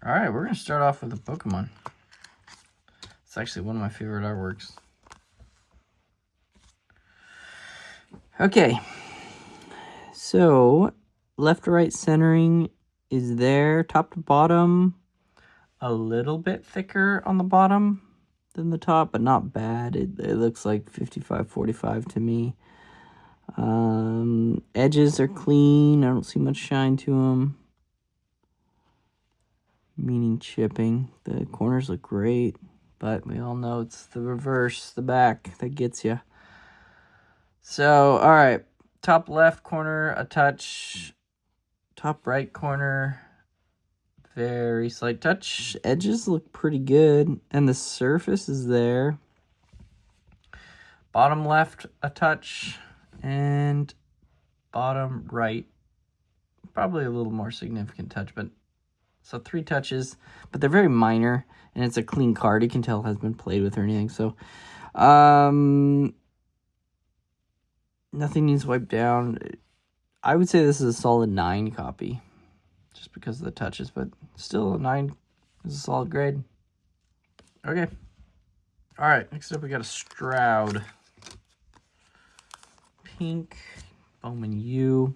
All right, we're going to start off with a Pokemon. It's actually one of my favorite artworks. Okay, so left to right centering is there, top to bottom, a little bit thicker on the bottom than the top, but not bad. It looks like 55-45 to me. Edges are clean. I don't see much shine to them, meaning chipping. The corners look great, but we all know it's the reverse, the back, that gets you. So, all right, top left corner, a touch. Top right corner, very slight touch. Edges look pretty good, and the surface is there. Bottom left, a touch, and bottom right, probably a little more significant touch, but so 3 touches, but they're very minor, and it's a clean card. You can tell it hasn't been played with or anything, so nothing needs wiped down. I would say this is a solid 9 copy, just because of the touches, but still a 9 is a solid grade. Okay. All right, next up we got a Stroud. Pink, Bowman U.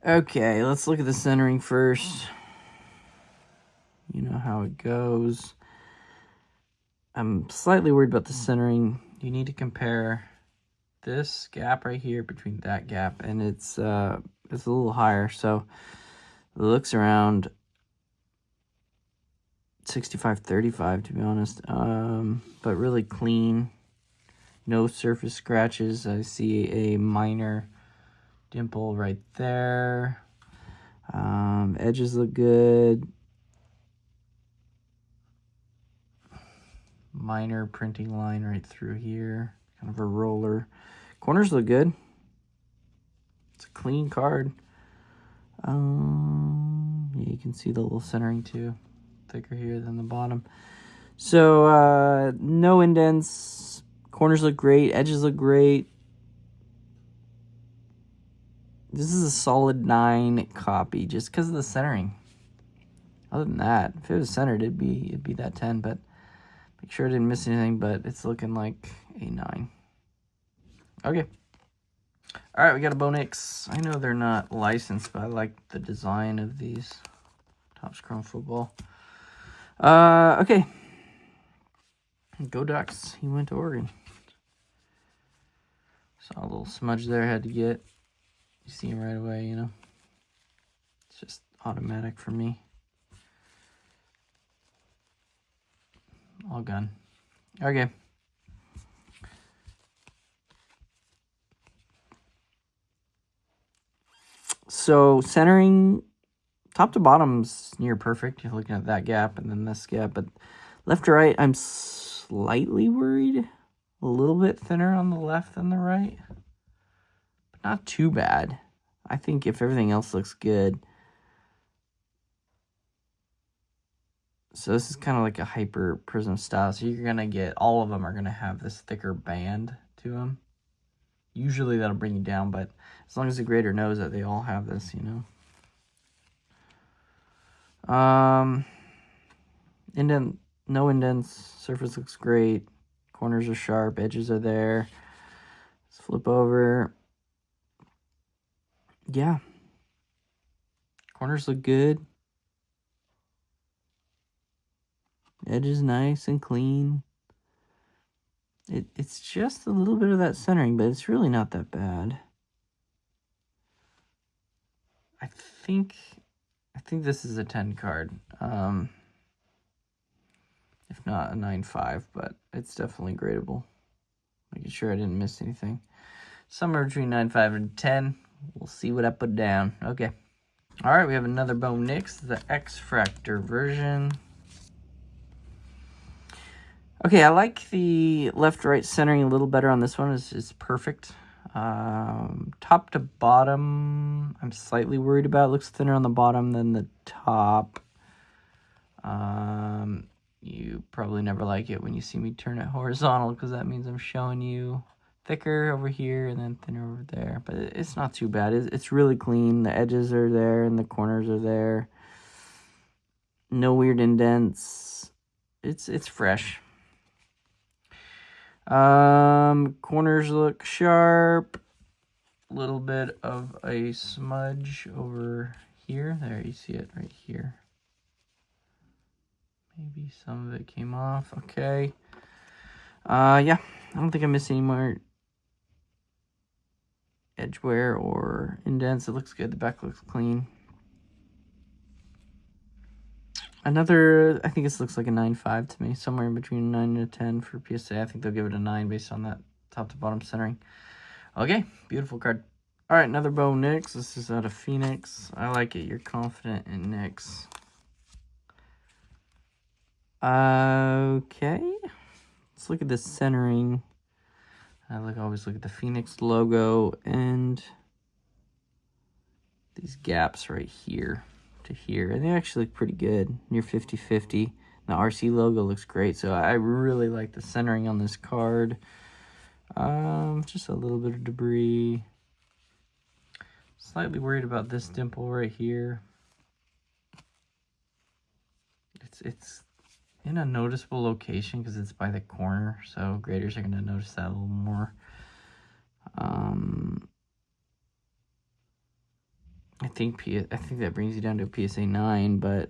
Okay, let's look at the centering first. You know how it goes. I'm slightly worried about the centering. You need to compare this gap right here between that gap, and it's a little higher, so it looks around 65-35 to be honest, but really clean, no surface scratches. I see a minor dimple right there. Edges look good. Minor printing line right through here, kind of a roller. Corners look good. It's a clean card. Yeah, you can see the little centering too, thicker here than the bottom. So no indents. Corners look great. Edges look great. This is a solid 9 copy just because of the centering. Other than that, if it was centered, it'd be that 10. But make sure I didn't miss anything. But it's looking like a 9. Okay. All right, we got a Bonix. I know they're not licensed, but I like the design of these. Topps Chrome Football. Okay. Go Ducks. He went to Oregon. Saw a little smudge there I had to get. You see him right away, you know. It's just automatic for me. All gone. Okay. So centering, top to bottom's near perfect. You're looking at that gap and then this gap, but left to right, I'm slightly worried. A little bit thinner on the left than the right, but not too bad. I think if everything else looks good. So this is kind of like a hyper prism style. So you're going to get, all of them are going to have this thicker band to them. Usually that'll bring you down, but as long as the grader knows that they all have this, you know. Indent, no indents. Surface looks great. Corners are sharp. Edges are there. Let's flip over. Yeah. Corners look good. Edges nice and clean. It's just a little bit of that centering, but it's really not that bad. I think this is a 10 card. If not a 9.5, but it's definitely gradable. Making sure I didn't miss anything. Somewhere between 9.5 and 10. We'll see what I put down. Okay. All right, we have another Bonix, the X-Fractor version. Okay, I like the left-right centering a little better on this one. It's perfect. Top to bottom, I'm slightly worried about. It looks thinner on the bottom than the top. You probably never like it when you see me turn it horizontal because that means I'm showing you thicker over here and then thinner over there. But it's not too bad. It's really clean. The edges are there and the corners are there. No weird indents. It's fresh. Corners look sharp. Little bit of a smudge over here. There, you see it right here. Maybe some of it came off. Okay. Yeah, I don't think I missed any more edge wear or indents. It looks good. The back looks clean. Another, I think this looks like a 9.5 to me. Somewhere in between a 9 and a 10 for PSA. I think they'll give it a 9 based on that top to bottom centering. Okay, beautiful card. All right, another Bo Nix. This is out of Phoenix. I like it. You're confident in Nix. Okay. Let's look at the centering. I always look at the Phoenix logo and these gaps right here to here. And they actually look pretty good, near 50-50. The RC logo looks great, so I really like the centering on this card. Just a little bit of debris. Slightly worried about this dimple right here. It's in a noticeable location because it's by the corner, so graders are going to notice that a little more. I think that brings you down to a PSA 9, but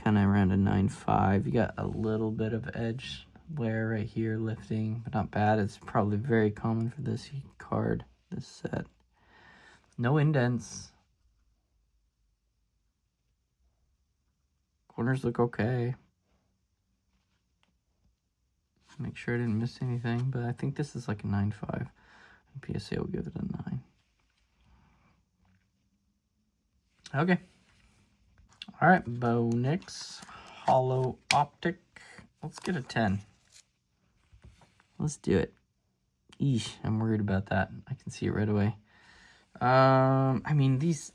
kind of around a 9.5. You got a little bit of edge wear right here lifting, but not bad. It's probably very common for this card, this set. No indents. Corners look okay. Make sure I didn't miss anything, but I think this is like a 9.5. And PSA will give it a 9. Okay. All right, Bo Nix, Hollow Optic. Let's get a 10. Let's do it. Eesh, I'm worried about that. I can see it right away. I mean, these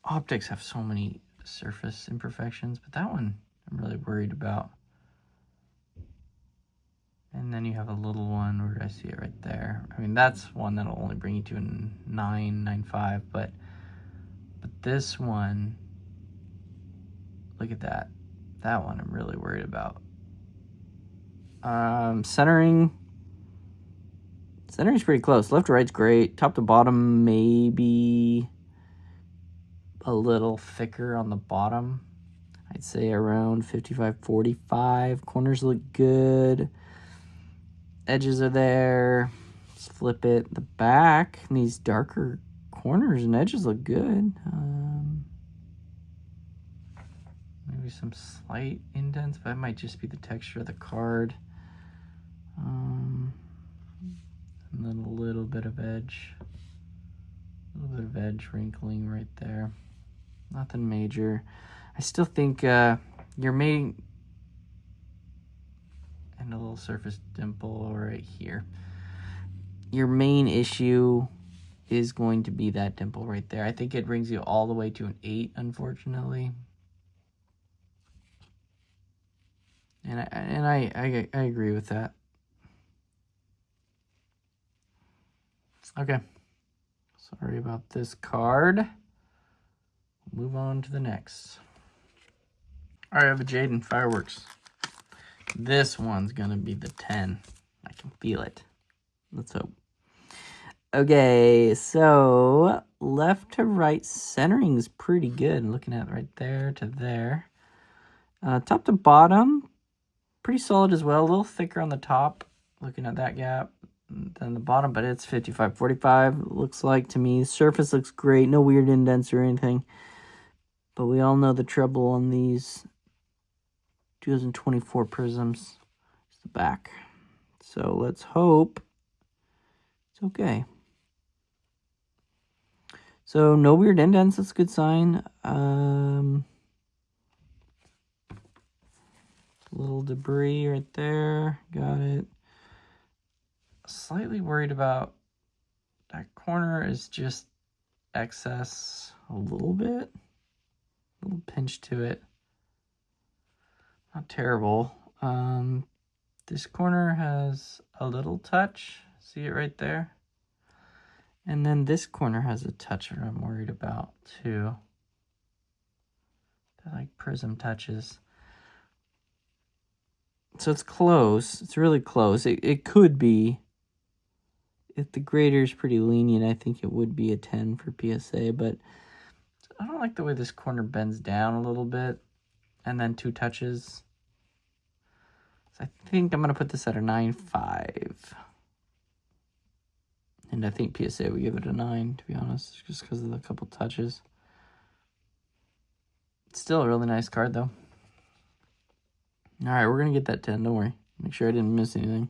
optics have so many surface imperfections, but that one I'm really worried about. And then you have a little one, where I see it right there. I mean, that's one that'll only bring you to a 9.5, but this one, look at that. That one I'm really worried about. Centering's pretty close. Left to right's great. Top to bottom, maybe a little thicker on the bottom. I'd say around 55-45. Corners look good. Edges are there. Let's flip it. The back, and these darker corners and edges look good. Maybe some slight indents, but it might just be the texture of the card. And then a little bit of edge. A little bit of edge wrinkling right there. Nothing major. I still think your main, and a little surface dimple right here. Your main issue is going to be that dimple right there. I think it brings you all the way to an 8, unfortunately. And I agree with that. Okay. Sorry about this card. Move on to the next. All right, I have a Jaden Fireworks. This one's going to be the 10. I can feel it. Let's hope. Okay, so left to right centering is pretty good. Looking at right there to there. Top to bottom, pretty solid as well. A little thicker on the top, looking at that gap, than the bottom, but it's 55-45, looks like to me. Surface looks great. No weird indents or anything. But we all know the trouble on these 2024 prisms. It's the back. So let's hope it's okay. So no weird indents. That's a good sign. Little debris right there. Got it. Slightly worried about that corner is just excess a little bit. A little pinch to it. Not terrible. This corner has a little touch. See it right there? And then this corner has a touch that I'm worried about too. They're like prism touches. So it's close. It's really close. It could be. If the grader is pretty lenient, I think it would be a 10 for PSA, but I don't like the way this corner bends down a little bit and then 2 touches. So I think I'm going to put this at a 9.5. And I think PSA would give it a 9, to be honest, just because of the couple touches. It's still a really nice card, though. All right, we're going to get that 10, don't worry. Make sure I didn't miss anything.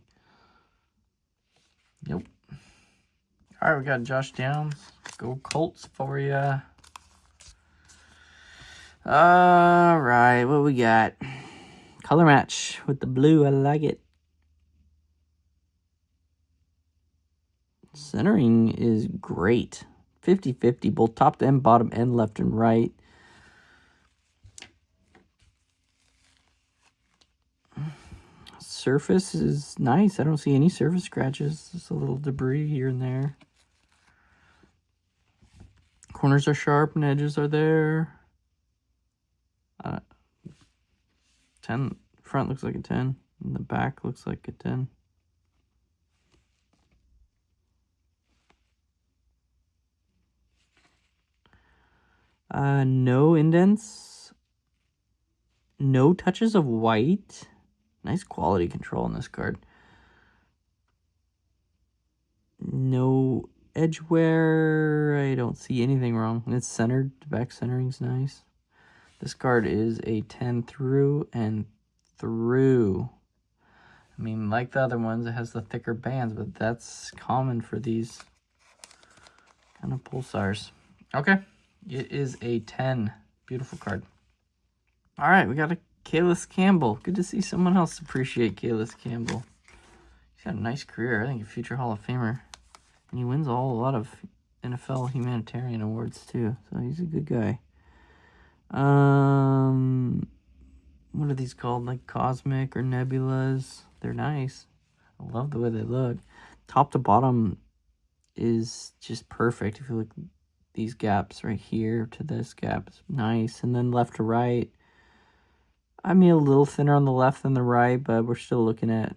Yep. All right, we got Josh Downs. Go Colts for ya. All right, what we got? Color match with the blue. I like it. Centering is great. 50-50, both top to end, bottom and left and right. Surface is nice. I don't see any surface scratches. Just a little debris here and there. Corners are sharp and edges are there. 10. Front looks like a 10. And the back looks like a 10. No indents. No touches of white. Nice quality control on this card. No edge wear. I don't see anything wrong. It's centered. The back centering's nice. This card is a 10 through and through. I mean, like the other ones, it has the thicker bands, but that's common for these kind of pulsars. Okay, it is a 10. Beautiful card. All right, we got a Kalis Campbell. Good to see someone else appreciate Kalis Campbell. He's got a nice career. I think a future Hall of Famer. And he wins a lot of NFL humanitarian awards, too. So he's a good guy. What are these called? Like Cosmic or Nebulas? They're nice. I love the way they look. Top to bottom is just perfect. If you look at these gaps right here to this gap, it's nice. And then left to right, I mean, a little thinner on the left than the right, but we're still looking at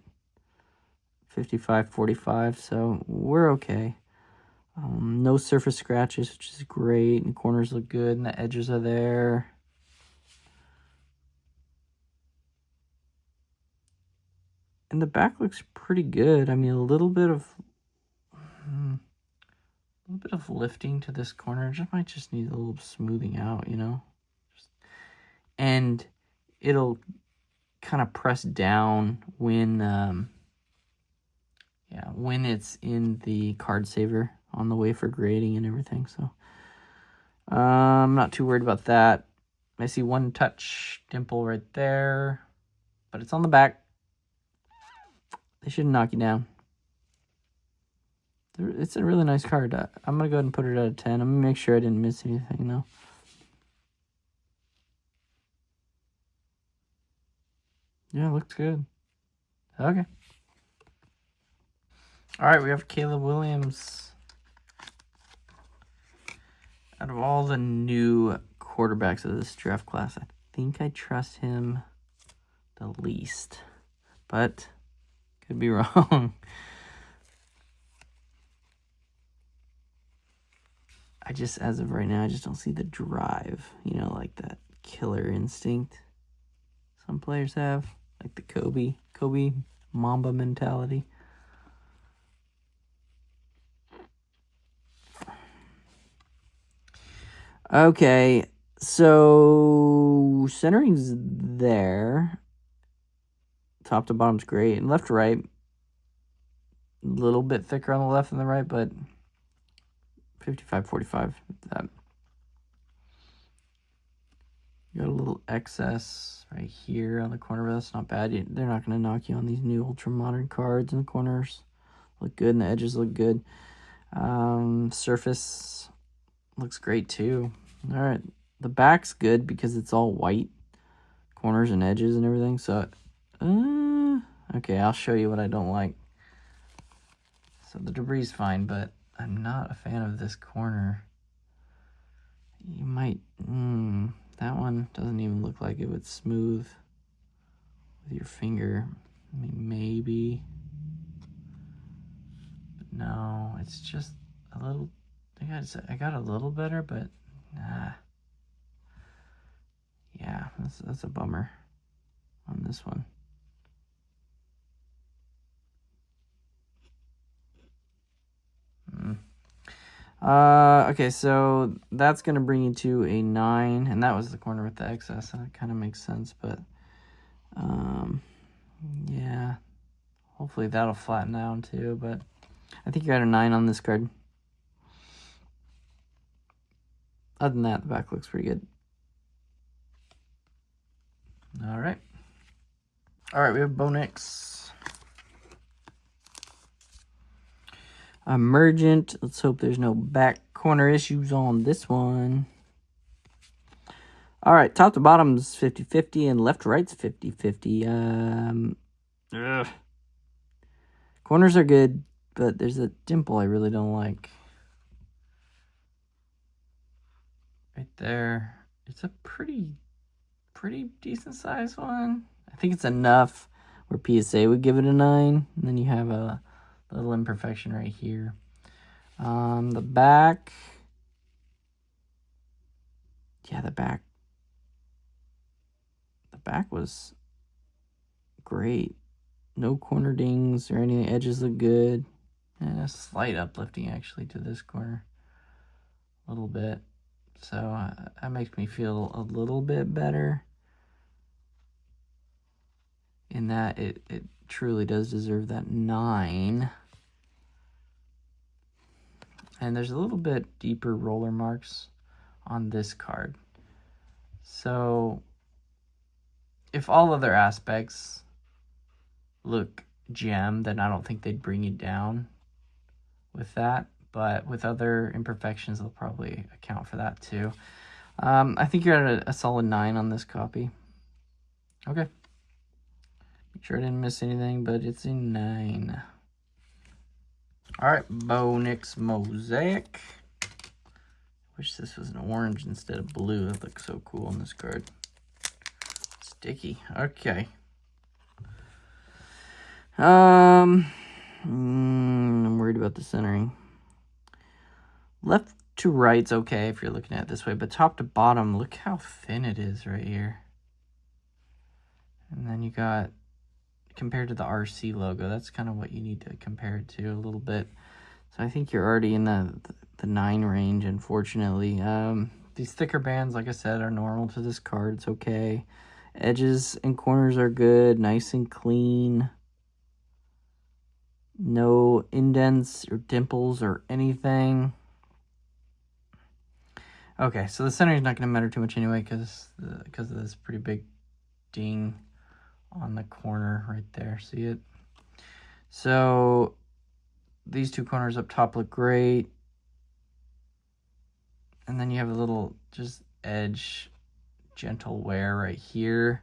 55-45, so we're okay. No surface scratches, which is great. And the corners look good, and the edges are there. And the back looks pretty good. I mean, a little bit of lifting to this corner. It might just need a little smoothing out, you know. And it'll kind of press down when it's in the card saver on the way for grading and everything. So I'm not too worried about that. I see one touch dimple right there, but it's on the back. They shouldn't knock you down. It's a really nice card. I'm going to go ahead and put it at a 10. I'm going to make sure I didn't miss anything, though. Yeah, it looks good. Okay. All right, we have Caleb Williams. Out of all the new quarterbacks of this draft class, I think I trust him the least. But could be wrong. As of right now, I just don't see the drive, you know, like that killer instinct some players have, like the Kobe Mamba mentality. Okay, so centering's there. Top to bottom's great. And left to right, a little bit thicker on the left than the right, but 55-45. That. You got a little excess right here on the corner, but that's not bad. They're not going to knock you on these new ultra modern cards. And the corners look good, and the edges look good. Surface looks great too. All right, the back's good because it's all white, corners and edges and everything. So, okay, I'll show you what I don't like. So the debris is fine, but I'm not a fan of this corner. You might, that one. one. Doesn't even look like it would smooth with your finger. I mean, maybe. But no, it's just a little, I got a little better, but nah. Yeah, that's a bummer on this one. Okay, so that's going to bring you to a 9, and that was the corner with the excess. That kind of makes sense, but yeah, hopefully that'll flatten down too, but I think you're at a 9 on this card. Other than that, the back looks pretty good. All right. All right, we have Bonix. Emergent. Let's hope there's no back corner issues on this one. All right, top to bottom's 50-50 and left to right's 50-50. Corners are good, but there's a dimple I really don't like. Right there. It's a pretty decent size one. I think it's enough where PSA would give it a 9. And then you have a little imperfection right here. The back. Yeah, the back was great. No corner dings or anything. Edges look good. And a slight uplifting actually to this corner. A little bit. So that makes me feel a little bit better. In that it truly does deserve that 9. And there's a little bit deeper roller marks on this card. So if all other aspects look gem, then I don't think they'd bring you down with that. But with other imperfections, they'll probably account for that too. I think you're at a solid 9 on this copy. Okay. Make sure I didn't miss anything, but it's a 9. All right, Bonix Mosaic. Wish this was an orange instead of blue. That looks so cool on this card. Sticky. Okay. I'm worried about the centering. Left to right's okay if you're looking at it this way, but top to bottom, look how thin it is right here. And then you got, compared to the RC logo, that's kind of what you need to compare it to a little bit. So I think you're already in the 9 range, unfortunately. These thicker bands, like I said, are normal to this card. It's okay. Edges and corners are good, nice and clean. No indents or dimples or anything. Okay, so the center is not going to matter too much anyway because of this pretty big ding on the corner right there. See it? So these two corners up top look great. And then you have a little just edge gentle wear right here.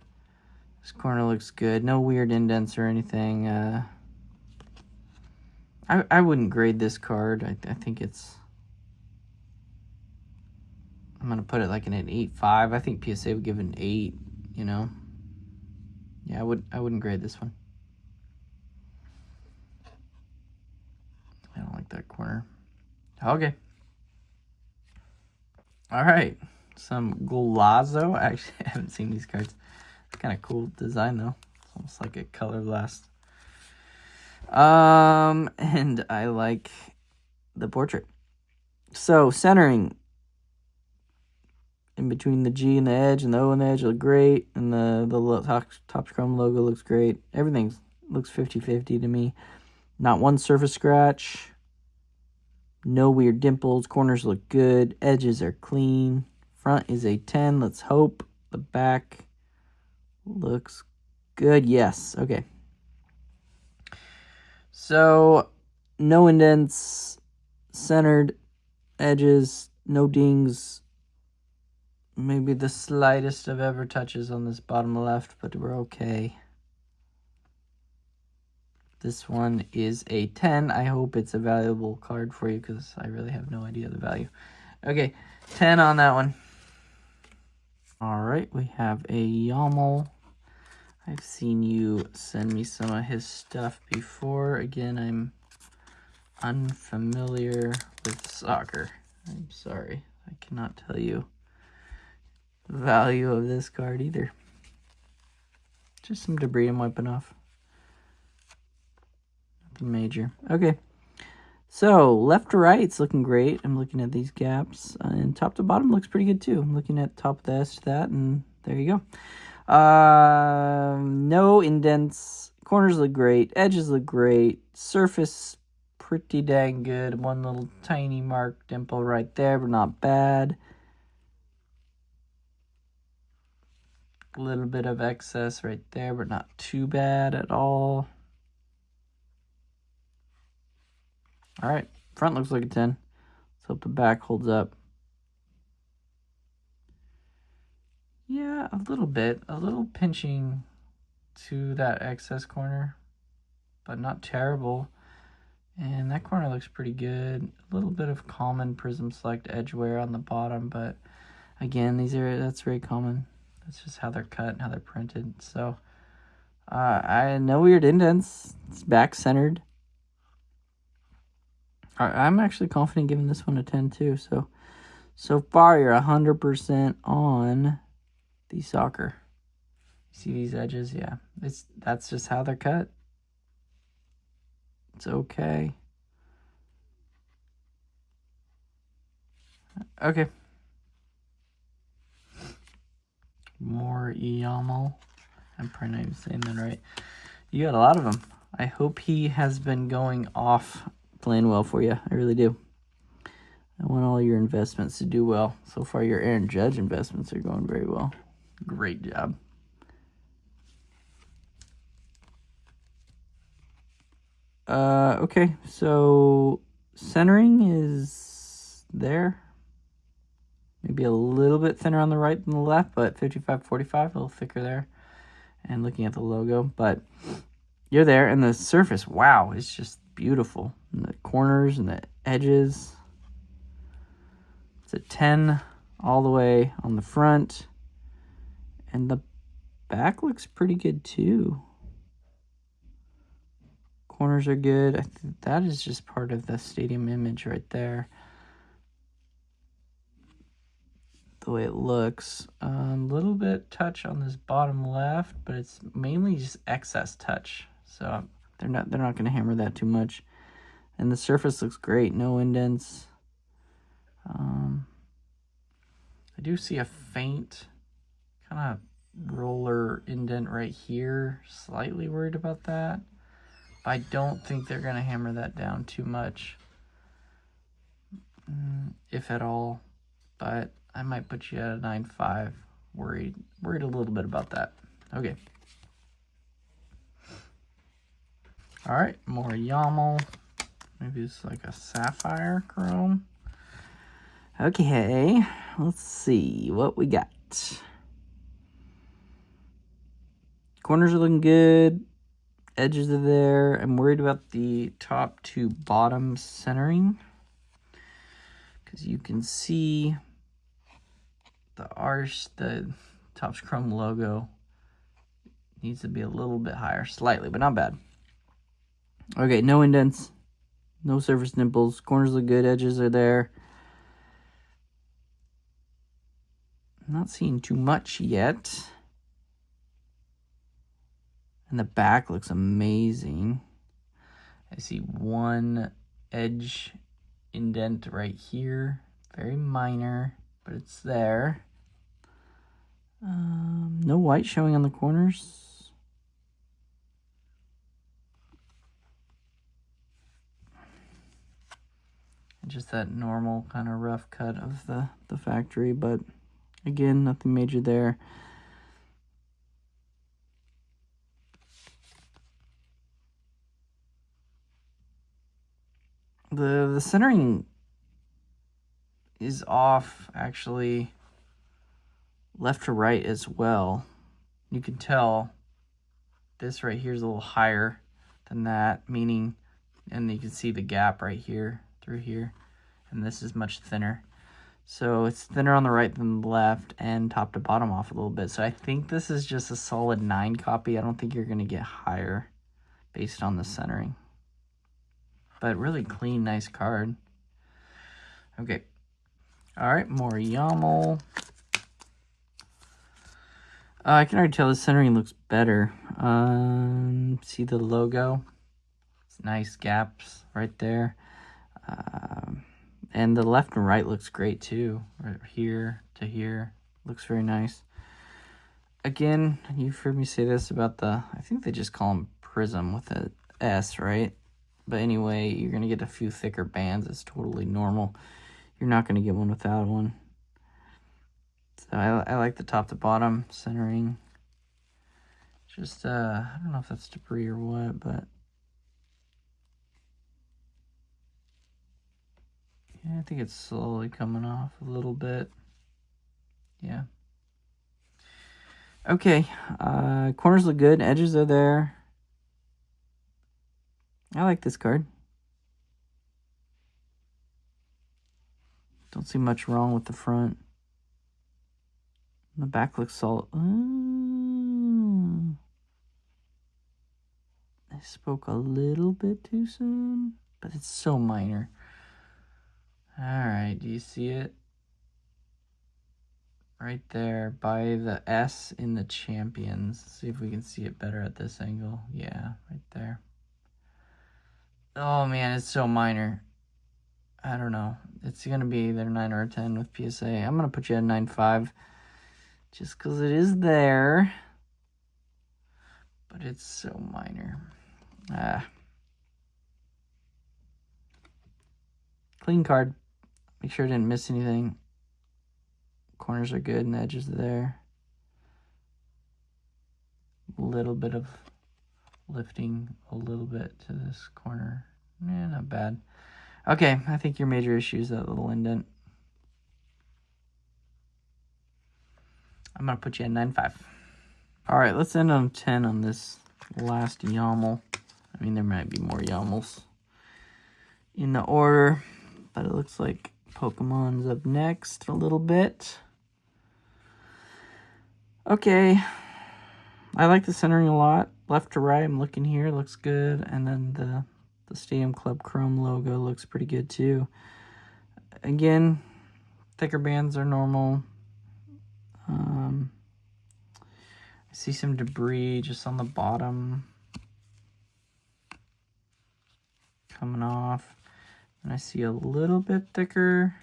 This corner looks good. No weird indents or anything. I wouldn't grade this card. I think it's... I'm going to put it like in an 8.5. I think PSA would give it an 8, you know. Yeah, I wouldn't grade this one. I don't like that corner. Okay. All right. Some Golazo. Actually, I haven't seen these cards. It's kind of cool design, though. It's almost like a color blast. And I like the portrait. So, centering. In between the G and the edge and the O and the edge look great. And the top chrome logo looks great. Everything looks 50-50 to me. Not one surface scratch. No weird dimples. Corners look good. Edges are clean. Front is a 10. Let's hope. The back looks good. Yes. Okay. So, no indents. Centered edges. No dings. Maybe the slightest of ever touches on this bottom left, but we're okay. This one is a 10. I hope it's a valuable card for you because I really have no idea the value. Okay, 10 on that one. All right, we have a YAML. I've seen you send me some of his stuff before. Again, I'm unfamiliar with soccer. I'm sorry. I cannot tell you the value of this card either. Just some debris I'm wiping off. Nothing major. Okay. So, left to right, it's looking great. I'm looking at these gaps. And top to bottom looks pretty good too. I'm looking at top of the S to that, and there you go. No indents. Corners look great. Edges look great. Surface, pretty dang good. One little tiny mark dimple right there, but not bad. A little bit of excess right there, but not too bad at all. All right, front looks like a 10. Let's hope the back holds up. Yeah, a little bit. A little pinching to that excess corner, but not terrible. And that corner looks pretty good. A little bit of common Prism Select edge wear on the bottom, but again, that's very common. That's just how they're cut and how they're printed. So, I no weird indents. It's back centered. I'm actually confident giving this one a 10 too. So far you're 100% on the soccer. See these edges? Yeah, that's just how they're cut. It's okay. Okay. More YAML. I'm probably not even saying that right. You got a lot of them. I hope he has been going off playing well for you. I really do. I want all your investments to do well. So far, your Aaron Judge investments are going very well. Great job. Okay, so centering is there. Maybe a little bit thinner on the right than the left, but 55-45, a little thicker there. And looking at the logo, but you're there. And the surface, wow, it's just beautiful. And the corners and the edges. It's a 10 all the way on the front. And the back looks pretty good too. Corners are good. I think that is just part of the stadium image right there. The way it looks. A little bit touch on this bottom left, but it's mainly just excess touch. So they're not going to hammer that too much. And the surface looks great. No indents. I do see a faint kind of roller indent right here. Slightly worried about that. I don't think they're going to hammer that down too much, if at all. But I might put you at a 9.5. Worried a little bit about that. Okay. All right, more YAML. Maybe it's like a sapphire chrome. Okay, let's see what we got. Corners are looking good. Edges are there. I'm worried about the top to bottom centering, because you can see the arch, the Topps Chrome logo needs to be a little bit higher, slightly, but not bad. Okay, no indents, no surface nipples. Corners look good. Edges are there. I'm not seeing too much yet. And the back looks amazing. I see one edge indent right here. Very minor, but it's there. No white showing on the corners. And just that normal kind of rough cut of the factory, but again, nothing major there. The centering is off, actually, left to right as well. You can tell this right here is a little higher than that, meaning, and you can see the gap right here through here, and this is much thinner. So it's thinner on the right than the left, and top to bottom off a little bit. So I think this is just a solid 9 copy. I don't think you're going to get higher based on the centering. But really clean, nice card. Okay. All right, more YAML. I can already tell the centering looks better. See the logo? It's nice gaps right there. And the left and right looks great too. Right here to here. Looks very nice. Again, you've heard me say this about the, I think they just call them Prism with a S, right? But anyway, you're going to get a few thicker bands. It's totally normal. You're not going to get one without one. So I like the top to bottom centering. Just, I don't know if that's debris or what, but yeah, I think it's slowly coming off a little bit. Yeah. Okay, corners look good. Edges are there. I like this card. Don't see much wrong with the front. The back looks solid. Ooh. I spoke a little bit too soon, but it's so minor. All right, do you see it? Right there by the S in the Champions. Let's see if we can see it better at this angle. Yeah, right there. Oh man, it's so minor. I don't know. It's going to be either 9 or a 10 with PSA. I'm going to put you at 9.5 just because it is there. But it's so minor. Clean card. Make sure I didn't miss anything. Corners are good and the edges are there. A little bit of lifting a little bit to this corner. Yeah, not bad. Okay, I think your major issue is that little indent. I'm going to put you at 9.5. All right, let's end on 10 on this last YAML. I mean, there might be more YAMLs in the order, but it looks like Pokemon's up next a little bit. Okay, I like the centering a lot. Left to right, I'm looking here, looks good. And then the Stadium Club Chrome logo looks pretty good too. Again, thicker bands are normal. I see some debris just on the bottom coming off. And I see a little bit thicker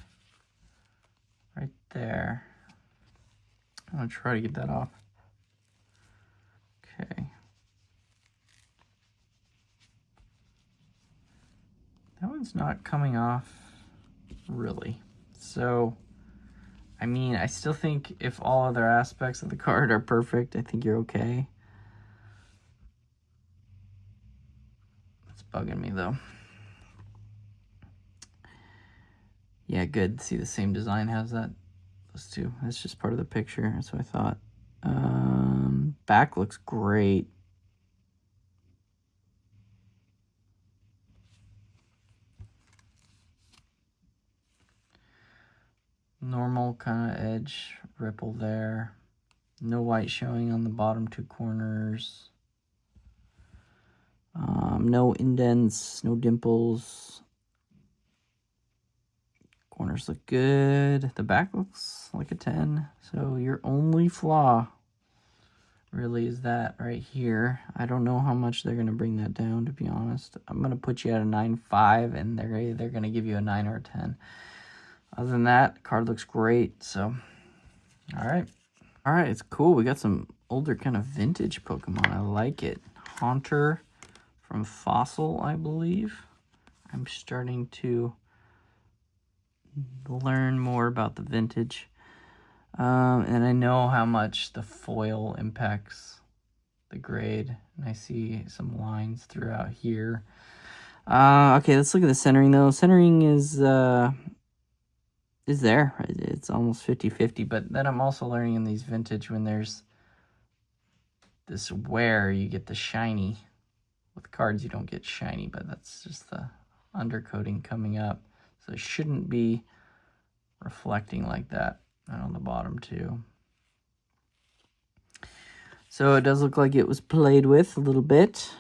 right there. I'm going to try to get that off. Okay. That one's not coming off really. So, I mean, I still think if all other aspects of the card are perfect, I think you're okay. It's bugging me though. Yeah, good. See, the same design has that. Those two. That's just part of the picture. That's what I thought. Back looks great. Normal kind of edge ripple there. No white showing on the bottom two corners. No indents, no dimples. Corners look good. The back looks like a 10. So your only flaw really is that right here. I don't know how much they're going to bring that down, to be honest. I'm going to put you at a 9.5, and they're going to give you a 9 or a 10. Other than that, card looks great. So, all right. All right, it's cool. We got some older kind of vintage Pokemon. I like it. Haunter from Fossil, I believe. I'm starting to learn more about the vintage. And I know how much the foil impacts the grade. And I see some lines throughout here. Okay, let's look at the centering, though. Centering is there. It's almost 50-50. But then I'm also learning in these vintage when there's this wear, you get the shiny. With cards, you don't get shiny, but that's just the undercoating coming up. So it shouldn't be reflecting like that, and on the bottom too. So it does look like it was played with a little bit.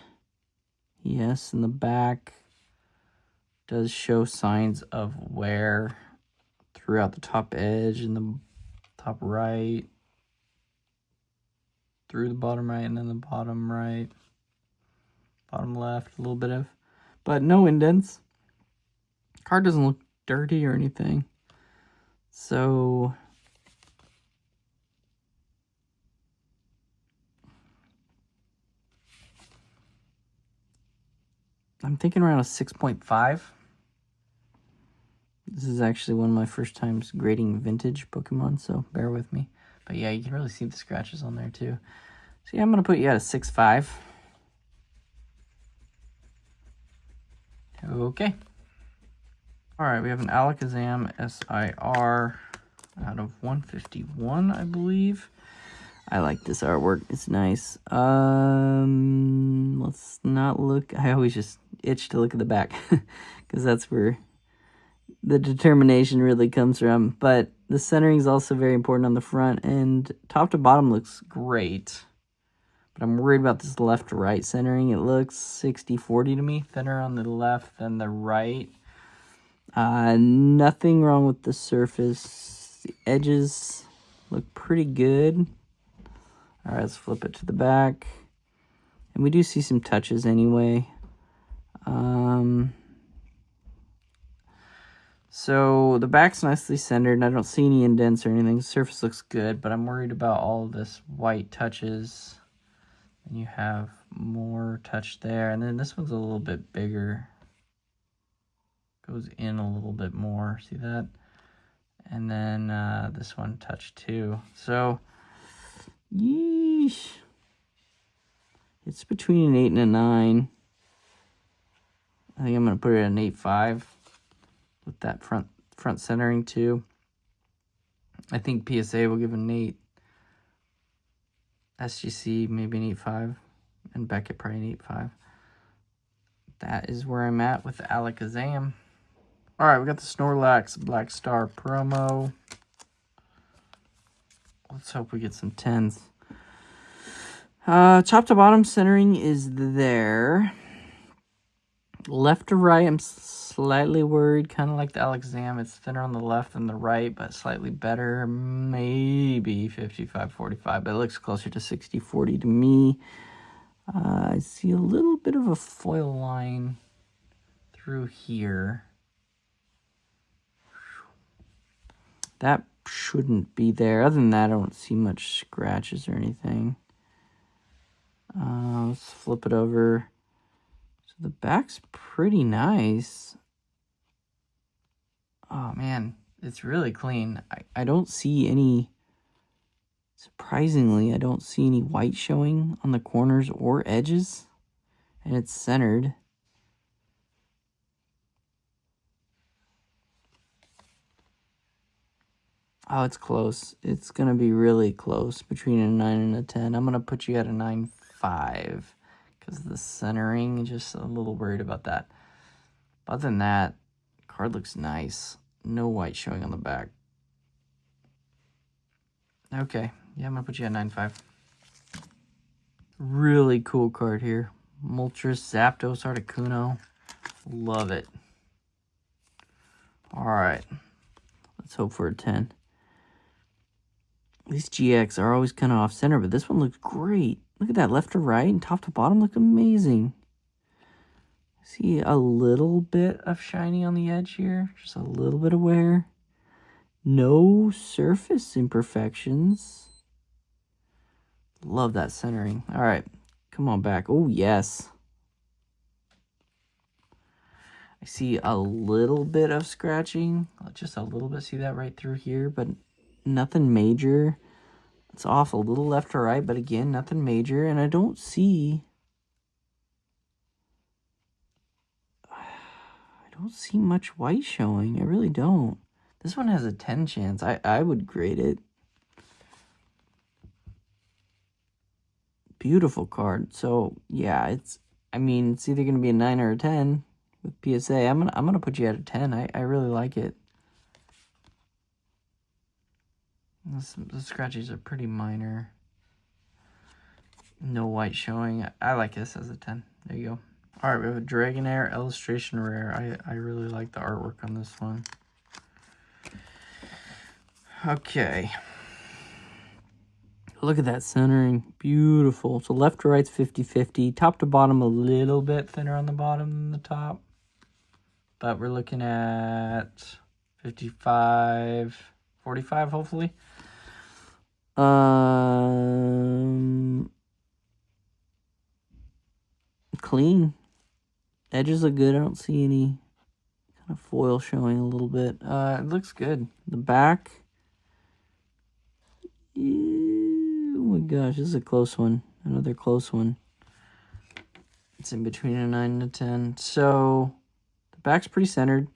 Yes, and the back does show signs of wear throughout the top edge and the top right, through the bottom right, and then the bottom right, bottom left, a little bit of, but no indents. Card doesn't look dirty or anything. So I'm thinking around a 6.5. This is actually one of my first times grading vintage Pokemon, so bear with me. But yeah, you can really see the scratches on there too. So yeah, I'm going to put you at a 6.5. Okay. All right, we have an Alakazam SIR out of 151, I believe. I like this artwork. It's nice. Let's not look. I always just itch to look at the back because that's where the determination really comes from. But the centering is also very important on the front, and top to bottom looks great. But I'm worried about this left to right centering. It looks 60-40 to me, thinner on the left than the right. Nothing wrong with the surface. The edges look pretty good. All right, let's flip it to the back. And we do see some touches anyway. So the back's nicely centered, and I don't see any indents or anything. The surface looks good, but I'm worried about all of this white touches. And you have more touch there. And then this one's a little bit bigger. Goes in a little bit more. See that? And then this one touch too. So, yeesh. It's between an 8 and a 9. I think I'm going to put it at an 8.5 with that front centering too. I think PSA will give an 8. SGC maybe an 8.5. And Beckett probably an 8.5. That is where I'm at with the Alakazam. All right, we got the Snorlax Black Star promo. Let's hope we get some 10s. Top to bottom centering is there. Left to right, I'm slightly worried, kind of like the Alakazam. It's thinner on the left than the right, but slightly better. Maybe 55-45, but it looks closer to 60-40 to me. I see a little bit of a foil line through here. That shouldn't be there. Other than that, I don't see much scratches or anything. Let's flip it over. So the back's pretty nice. Oh, man. It's really clean. I don't see any... Surprisingly, I don't see any white showing on the corners or edges. And it's centered. Oh, it's close. It's going to be really close between a 9 and a 10. I'm going to put you at a 9.5 because the centering, just a little worried about that. Other than that, card looks nice. No white showing on the back. Okay. Yeah, I'm going to put you at 9.5. Really cool card here. Moltres, Zapdos, Articuno. Love it. All right. Let's hope for a 10. These GX are always kind of off-center, but this one looks great. Look at that, left to right and top to bottom look amazing. See a little bit of shiny on the edge here. Just a little bit of wear. No surface imperfections. Love that centering. All right, come on back. Oh, yes. I see a little bit of scratching. Just a little bit. See that right through here, but nothing major. It's off a little left to right, but again, nothing major. And I don't see... I don't see much white showing. I really don't. This one has a 10 chance. I would grade it. Beautiful card. So, yeah, it's either going to be a 9 or a 10 with PSA. I'm gonna put you at a 10. I really like it. The scratches are pretty minor. No white showing. I like this as a 10. There you go. All right, we have a Dragonair illustration rare. I really like the artwork on this one. Okay. Look at that centering. Beautiful. So left to right's 50-50. Top to bottom a little bit thinner on the bottom than the top. But we're looking at 55, 45 hopefully. Clean. Edges look good. I don't see any kind of foil showing a little bit. It looks good. The back. Oh my gosh, this is a close one. Another close one. It's in between a 9 and a 10. So the back's pretty centered.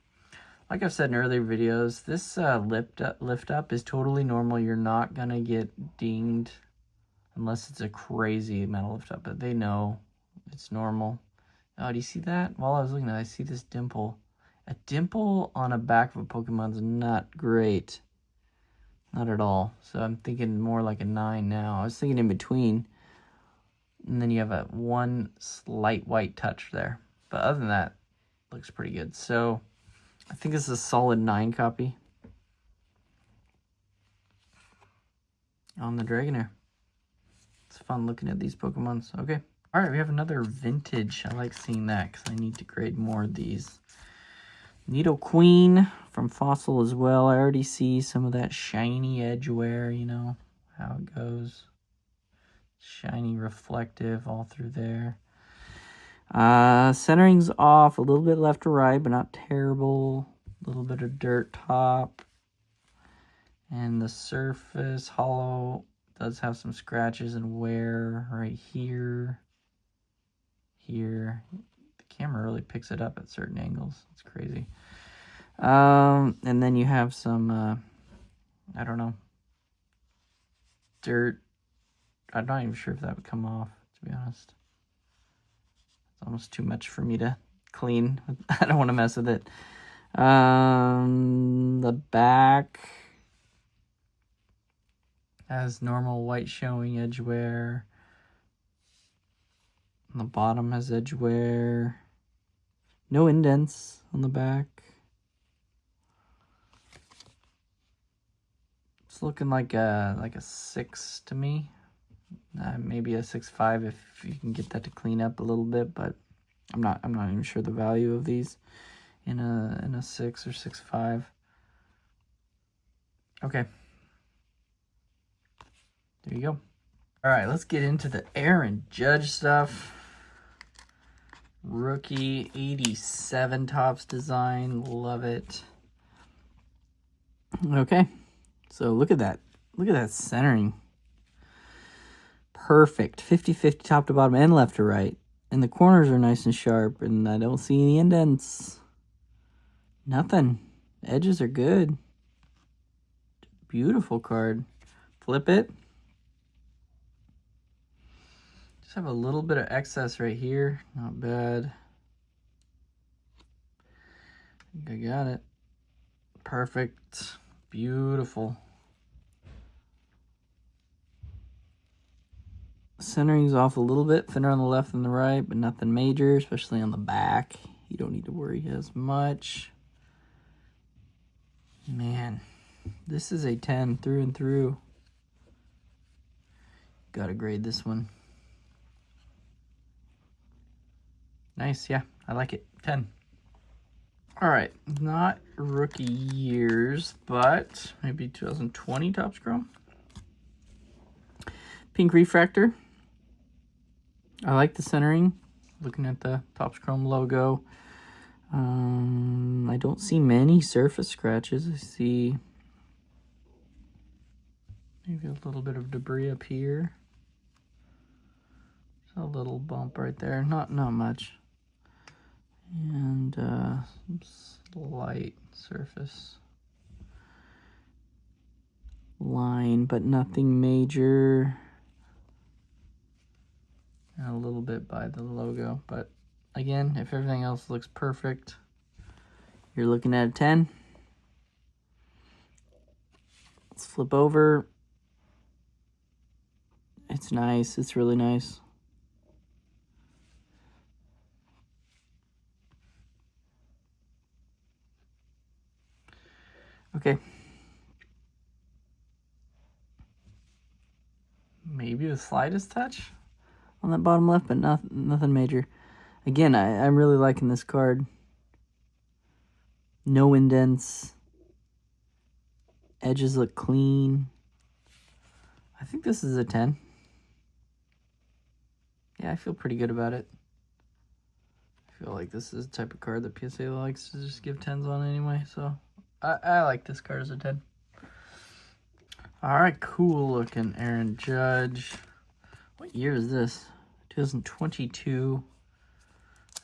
Like I've said in earlier videos, this lift up is totally normal. You're not going to get dinged unless it's a crazy metal lift up. But they know it's normal. Oh, do you see that? While I was looking at it, I see this dimple. A dimple on a back of a Pokemon is not great. Not at all. So I'm thinking more like a 9 now. I was thinking in between. And then you have a one slight white touch there. But other than that, looks pretty good. So I think this is a solid 9 copy on the Dragonair. It's fun looking at these Pokemons. Okay. All right, we have another vintage. I like seeing that because I need to grade more of these. Nidoqueen from Fossil as well. I already see some of that shiny edge wear, you know how it goes. Shiny, reflective all through there. Centering's off a little bit left to right, but not terrible. A little bit of dirt top. And the surface, hollow, does have some scratches and wear right here. Here. The camera really picks it up at certain angles. It's crazy. And then you have some, I don't know, dirt. I'm not even sure if that would come off, to be honest. It's almost too much for me to clean. I don't want to mess with it. The back has normal white showing edge wear. The bottom has edge wear. No indents on the back. It's looking like a 6 to me. Maybe a 6.5 if you can get that to clean up a little bit, but I'm not even sure the value of these in a 6 or 6.5. Okay. There you go. All right, let's get into the Aaron Judge stuff. Rookie 87 Topps design. Love it. Okay. So look at that. Look at that centering. Perfect. 50-50 top to bottom and left to right. And the corners are nice and sharp. And I don't see any indents. Nothing. Edges are good. Beautiful card. Flip it. Just have a little bit of excess right here. Not bad. I think I got it. Perfect. Beautiful. Centering's off a little bit, thinner on the left than the right, but nothing major, especially on the back. You don't need to worry as much. Man, this is a 10 through and through. Gotta grade this one. Nice, yeah, I like it. 10. All right, not rookie years, but maybe 2020 Topps Chrome. Pink Refractor. I like the centering. Looking at the Topps Chrome logo. I don't see many surface scratches. I see maybe a little bit of debris up here. Just a little bump right there. Not much. And some slight surface line, but nothing major. And a little bit by the logo, but again, if everything else looks perfect, you're looking at a 10. Let's flip over. It's nice. It's really nice. Okay. Maybe the slightest touch on that bottom left, but nothing major. Again, I'm really liking this card. No indents. Edges look clean. I think this is a 10. Yeah, I feel pretty good about it. I feel like this is the type of card that PSA likes to just give 10s on anyway, so I like this card as a 10. All right, cool looking Aaron Judge. What year is this? 2022.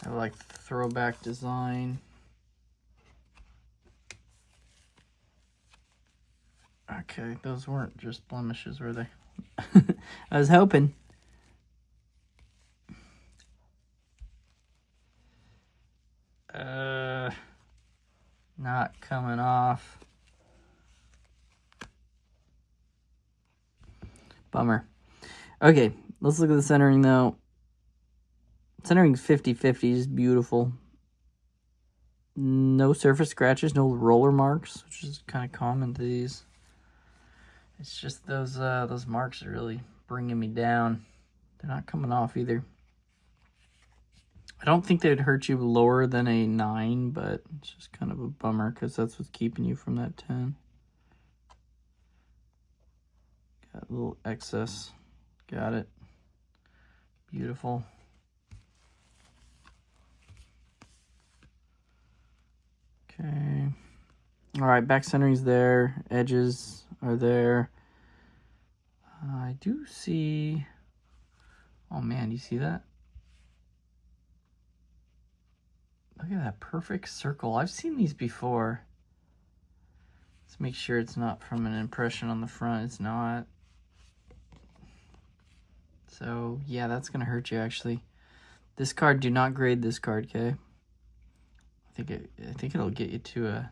I like the throwback design. Okay, those weren't just blemishes, were they? I was hoping. Not coming off. Bummer. Okay, let's look at the centering, though. Centering's 50-50, is beautiful. No surface scratches, no roller marks, which is kind of common to these. It's just those marks are really bringing me down. They're not coming off either. I don't think they'd hurt you lower than a 9, but it's just kind of a bummer because that's what's keeping you from that 10. Got a little excess. Got it. Beautiful. Okay. All right, back centering's there. Edges are there. I do see... Oh, man, you see that? Look at that perfect circle. I've seen these before. Let's make sure it's not from an impression on the front. It's not. So, yeah, that's going to hurt you, actually. This card, do not grade this card, okay? I think it'll get you to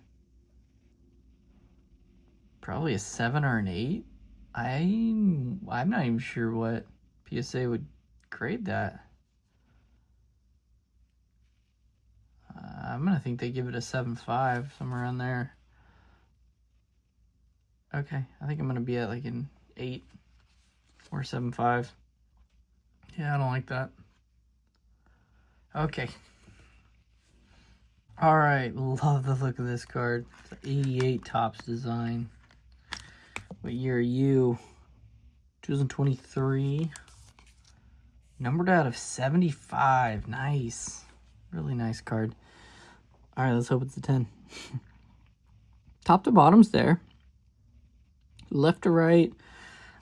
probably a 7 or an 8. I'm not even sure what PSA would grade that. I'm going to think they give it a 7.5, somewhere around there. Okay, I think I'm going to be at like an 8 or 7.5. Yeah, I don't like that. Okay. All right, love the look of this card. It's an 88 Topps design. What year are you? 2023. Numbered out of 75. Nice. Really nice card. All right, let's hope it's a 10. Top to bottom's there. Left to right,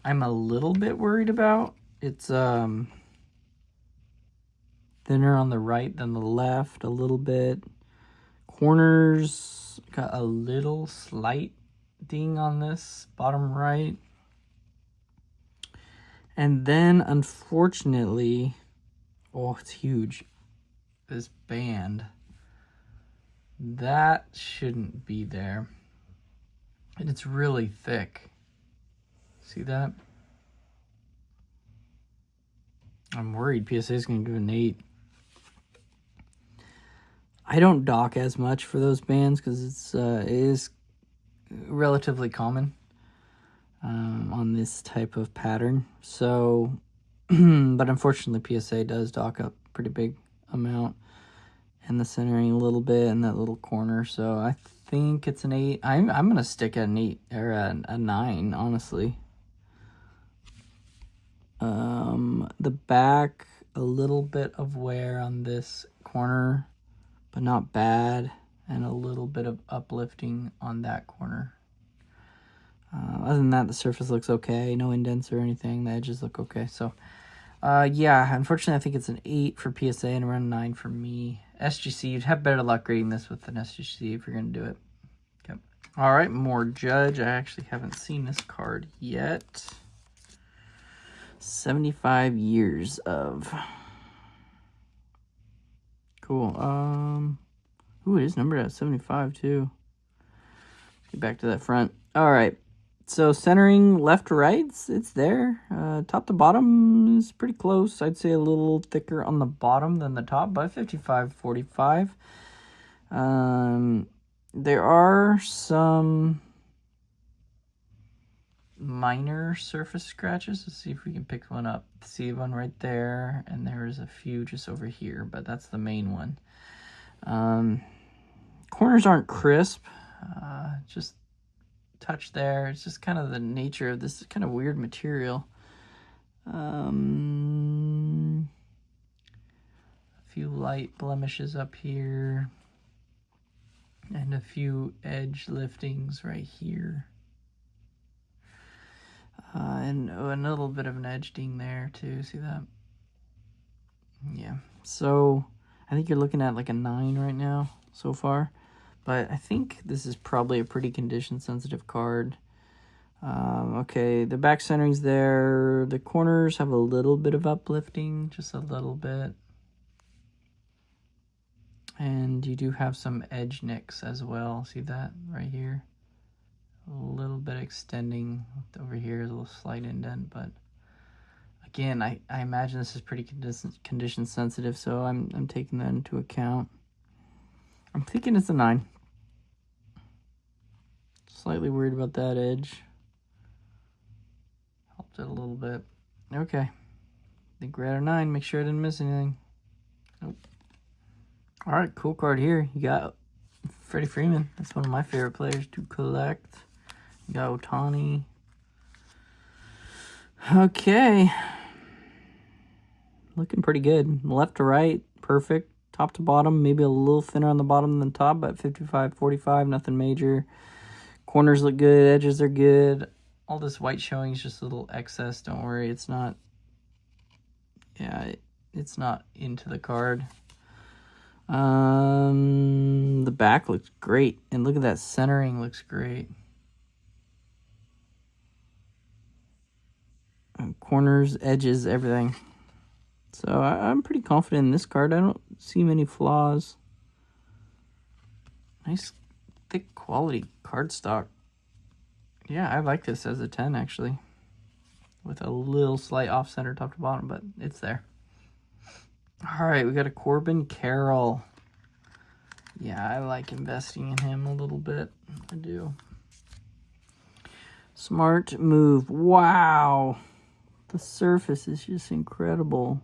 I'm a little bit worried about. It's thinner on the right than the left, a little bit. Corners, got a little slight ding on this bottom right. And then, unfortunately, oh, it's huge. This band, that shouldn't be there. And it's really thick. See that? I'm worried PSA is going to give an 8. I don't dock as much for those bands because it is relatively common on this type of pattern. So, but unfortunately, PSA does dock up a pretty big amount, and the centering a little bit, and that little corner. So I think it's an 8. I'm gonna stick at an 8 or a 9, honestly. The back, a little bit of wear on this corner, but not bad, and a little bit of uplifting on that corner. Other than that, the surface looks okay. No indents or anything. The edges look okay. So, yeah, unfortunately, I think it's an 8 for PSA and around 9 for me. SGC, you'd have better luck grading this with an SGC if you're going to do it. Okay. All right, more Judge. I actually haven't seen this card yet. 75 years of. Cool. Ooh, it is numbered at 75 too. Let's get back to that front. All right. So centering left to right, it's there. Top to bottom is pretty close. I'd say a little thicker on the bottom than the top, but 55-45. There are some minor surface scratches. Let's see if we can pick one up. See one right there, and there's a few just over here, but that's the main one. Corners aren't crisp, just touch there. It's just kind of the nature of this kind of weird material. A few light blemishes up here, and a few edge liftings right here. And a little bit of an edge ding there too, see that? Yeah, so I think you're looking at like a 9 right now so far, but I think this is probably a pretty condition sensitive card. Okay, the back centering's there. The corners have a little bit of uplifting, just a little bit. And you do have some edge nicks as well. See that right here? A little bit extending over here is a little slight indent, but again, I imagine this is pretty condition sensitive, so I'm taking that into account. I'm thinking it's a 9. Slightly worried about that edge. Helped it a little bit. Okay. I think we're at a 9. Make sure I didn't miss anything. Nope. All right, cool card here. You got Freddie Freeman. That's one of my favorite players to collect. You got Ohtani. Okay. Looking pretty good. Left to right, perfect. Top to bottom, maybe a little thinner on the bottom than top, but 55-45, nothing major. Corners look good, edges are good. All this white showing is just a little excess. Don't worry, it's not, it's not into the card. The back looks great, and look at that centering, looks great. And corners, edges, everything. So I'm pretty confident in this card. I don't see many flaws. Nice, thick quality cardstock. Yeah, I like this as a 10, actually. With a little slight off-center top to bottom, but it's there. All right, we got a Corbin Carroll. Yeah, I like investing in him a little bit. I do. Smart move. Wow. The surface is just incredible.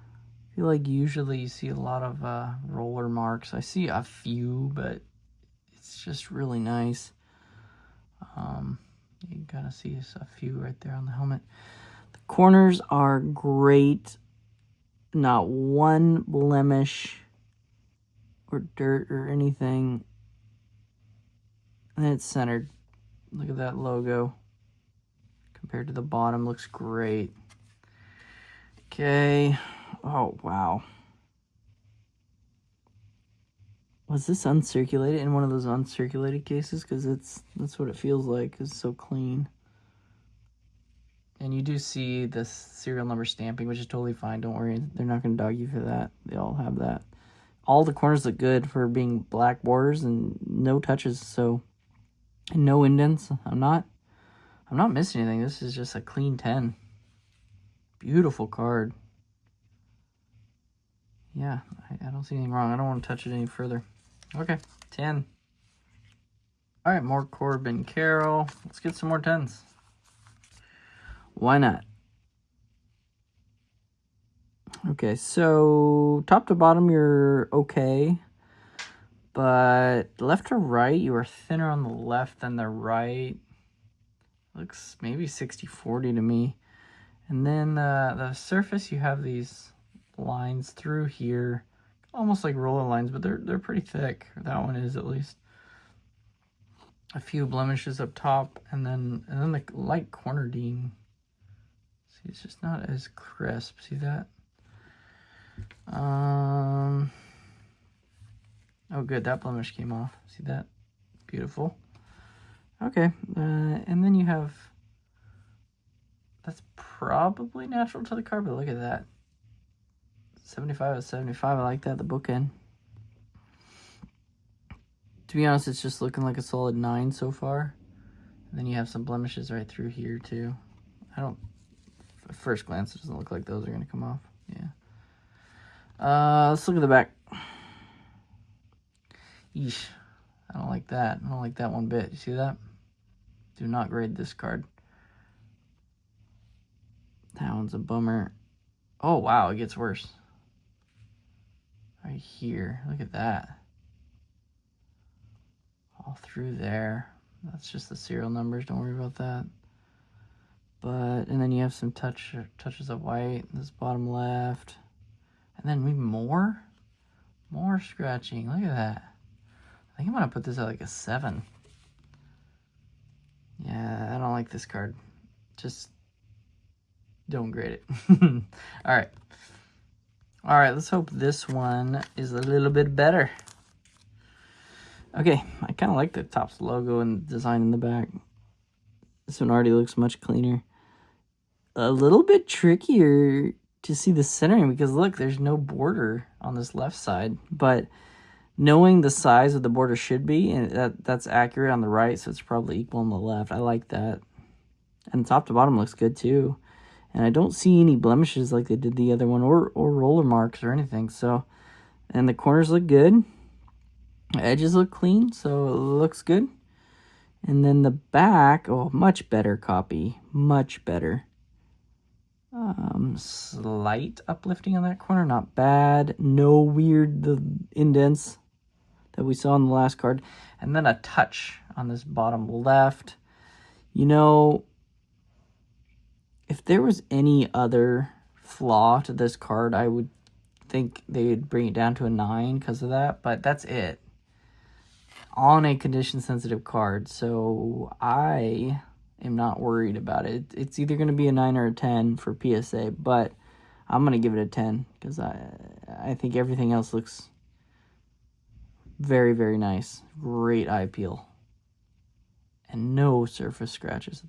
I feel like usually you see a lot of roller marks. I see a few, but it's just really nice. You can kind of see a few right there on the helmet. The corners are great. Not one blemish or dirt or anything. And it's centered. Look at that logo. Compared to the bottom, looks great. Okay. Oh, wow. Was this uncirculated in one of those uncirculated cases? Because that's what it feels like. It's so clean. And you do see the serial number stamping, which is totally fine. Don't worry. They're not going to dog you for that. They all have that. All the corners look good for being black borders and no touches. So, and no indents. I'm not missing anything. This is just a clean 10. Beautiful card. Yeah, I don't see anything wrong. I don't want to touch it any further. Okay, 10. All right, more Corbin Carroll. Let's get some more 10s. Why not? Okay, so top to bottom, you're okay. But left to right, you are thinner on the left than the right. Looks maybe 60-40 to me. And then the surface, you have these lines through here, almost like roller lines, but they're pretty thick. That one is, at least. A few blemishes up top, and then the light corner ding. See, it's just not as crisp. See that? Oh, good. That blemish came off. See that? Beautiful. Okay, and then you have. That's probably natural to the card, but look at that. 75/75. I like that, the bookend. To be honest, it's just looking like a solid 9 so far. And then you have some blemishes right through here too. At first glance, it doesn't look like those are going to come off. Yeah. Let's look at the back. Yeesh. I don't like that. I don't like that one bit. You see that? Do not grade this card. That one's a bummer. Oh, wow. It gets worse. Right here. Look at that. All through there. That's just the serial numbers. Don't worry about that. And then you have some touches of white. This bottom left. And then maybe more scratching. Look at that. I think I'm going to put this at like a 7. Yeah, I don't like this card. Just don't grade it. All right. All right, let's hope this one is a little bit better. Okay, I kind of like the Topps logo and design in the back. This one already looks much cleaner. A little bit trickier to see the centering because look, there's no border on this left side, but knowing the size of the border should be, and that's accurate on the right, so it's probably equal on the left. I like that. And top to bottom looks good too. And I don't see any blemishes like they did the other one, or roller marks or anything. So, and the corners look good. Edges look clean, so it looks good. And then the back, oh, much better copy. Much better. Slight uplifting on that corner, not bad. No weird indents that we saw on the last card. And then a touch on this bottom left. You know, if there was any other flaw to this card, I would think they'd bring it down to a 9 because of that, but that's it. On a condition-sensitive card, so I am not worried about it. It's either going to be a 9 or a 10 for PSA, but I'm going to give it a 10 because I think everything else looks very, very nice. Great eye peel. And no surface scratches.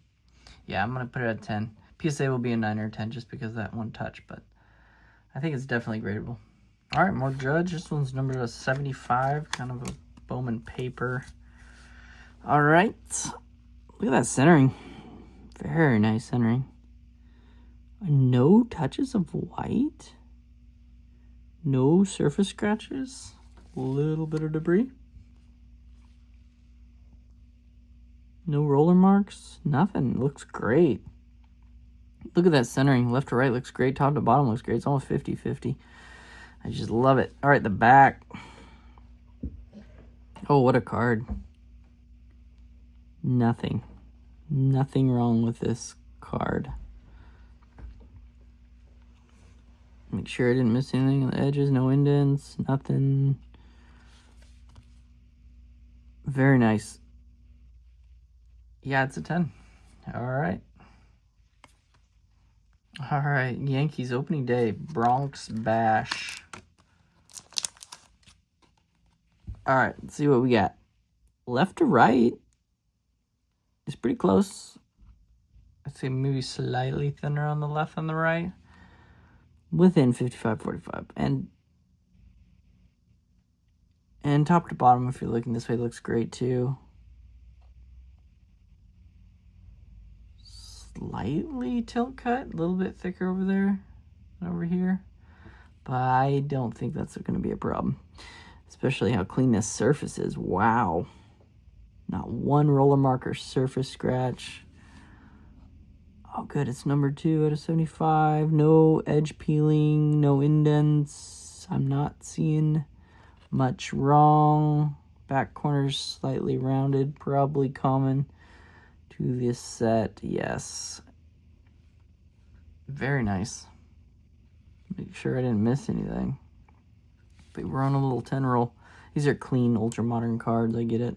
Yeah, I'm going to put it at 10. PSA will be a 9 or a 10 just because of that one touch, but I think it's definitely gradable. All right, more Judge. This one's numbered as 75, kind of a Bowman paper. All right. Look at that centering. Very nice centering. No touches of white. No surface scratches. A little bit of debris. No roller marks. Nothing. Looks great. Look at that centering. Left to right looks great. Top to bottom looks great. It's almost 50-50. I just love it. All right, the back. Oh, what a card. Nothing wrong with this card. Make sure I didn't miss anything on the edges. No indents. Nothing. Very nice. Yeah, it's a 10. All right. All right, Yankees opening day. Bronx Bash. All right, let's see what we got. Left to right is pretty close. I'd say maybe slightly thinner on the left than the right. Within 55-45. And top to bottom, if you're looking this way, looks great too. Slightly tilt cut, a little bit thicker over there and over here. But I don't think that's going to be a problem. Especially how clean this surface is. Wow. Not one roller mark or surface scratch. Oh, good. It's number 2 out of 75. No edge peeling. No indents. I'm not seeing much wrong. Back corners slightly rounded. Probably common to this set. Yes. Very nice. Make sure I didn't miss anything. But we're on a little 10 roll. These are clean, ultra modern cards. I get it.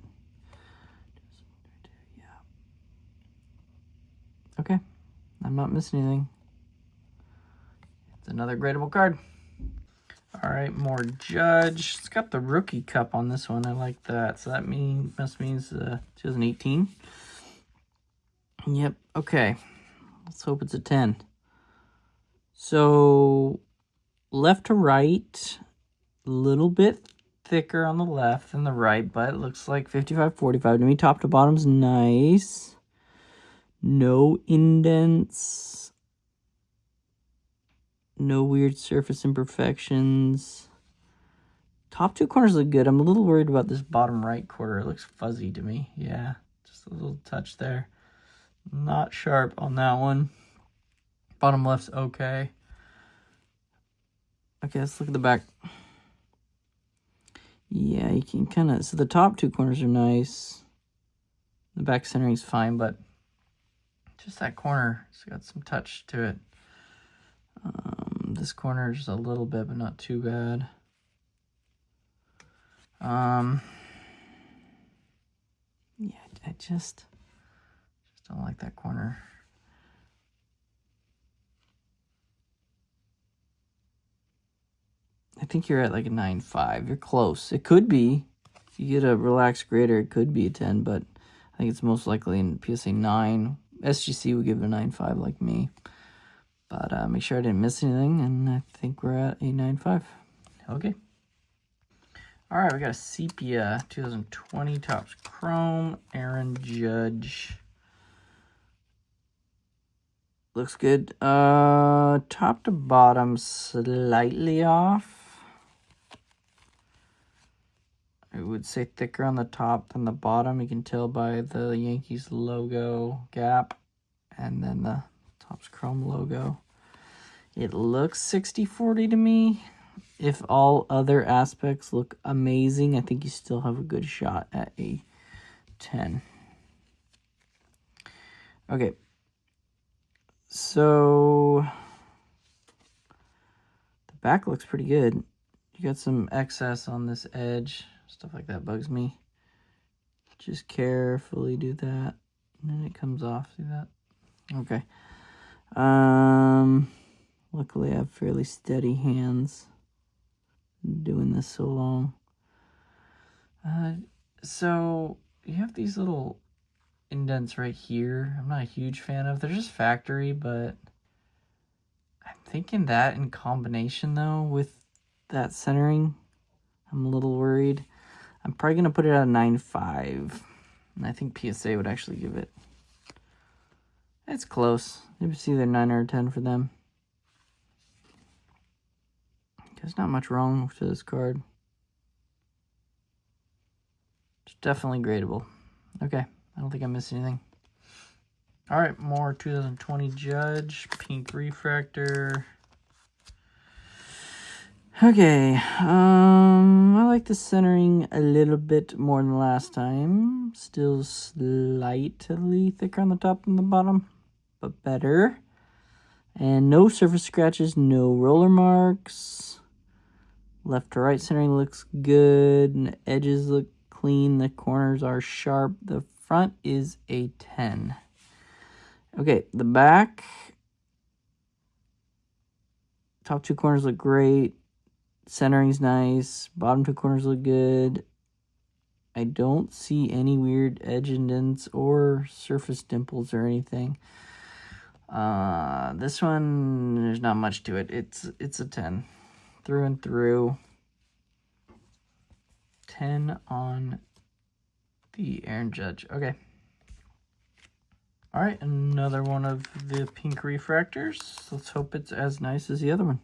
Yeah. Okay. I'm not missing anything. It's another gradable card. All right, more Judge. It's got the rookie cup on this one. I like that. So that must means 2018. Yep. Okay. Let's hope it's a 10. So left to right. A little bit thicker on the left than the right, but it looks like 55-45 to me. Top to bottom's nice. No indents. No weird surface imperfections. Top two corners look good. I'm a little worried about this bottom right quarter. It looks fuzzy to me. Yeah, just a little touch there. Not sharp on that one. Bottom left's okay. Okay, let's look at the back. Yeah, you can kind of... So the top two corners are nice. The back centering's fine, but just that corner, it's got some touch to it. This corner just a little bit, but not too bad. Yeah, I just don't like that corner. I think you're at like a 9.5. You're close. It could be. If you get a relaxed grader, it could be a 10, but I think it's most likely in PSA 9. SGC would give it a 9.5 like me. But make sure I didn't miss anything, and I think we're at a 9.5. Okay. All right, we got a Sepia 2020 Topps Chrome Aaron Judge. Looks good. Top to bottom slightly off. I would say thicker on the top than the bottom. You can tell by the Yankees logo gap and then the Topps Chrome logo. It looks 60-40 to me. If all other aspects look amazing, I think you still have a good shot at a 10. Okay. So the back looks pretty good. You got some excess on this edge. Stuff like that bugs me. Just carefully do that. And then it comes off. See that? Okay. Luckily I have fairly steady hands doing this so long. So you have these little indents right here. I'm not a huge fan of. They're just factory, but I'm thinking that in combination though with that centering, I'm a little worried. I'm probably gonna put it at a 9.5. And I think PSA would actually give it. It's close. It's either 9 or 10 for them. There's not much wrong with this card. It's definitely gradable. Okay, I don't think I missed anything. All right, more 2020 Judge, pink refractor. Okay, I like the centering a little bit more than last time. Still slightly thicker on the top than the bottom, but better. And no surface scratches, no roller marks. Left to right centering looks good. And the edges look clean. The corners are sharp. The front is a 10. Okay, the back. Top two corners look great. Centering's nice. Bottom two corners look good. I don't see any weird edge indents or surface dimples or anything. This one, there's not much to it. It's a 10. Through and through. 10 on the Aaron Judge. Okay. All right, another one of the pink refractors. Let's hope it's as nice as the other one.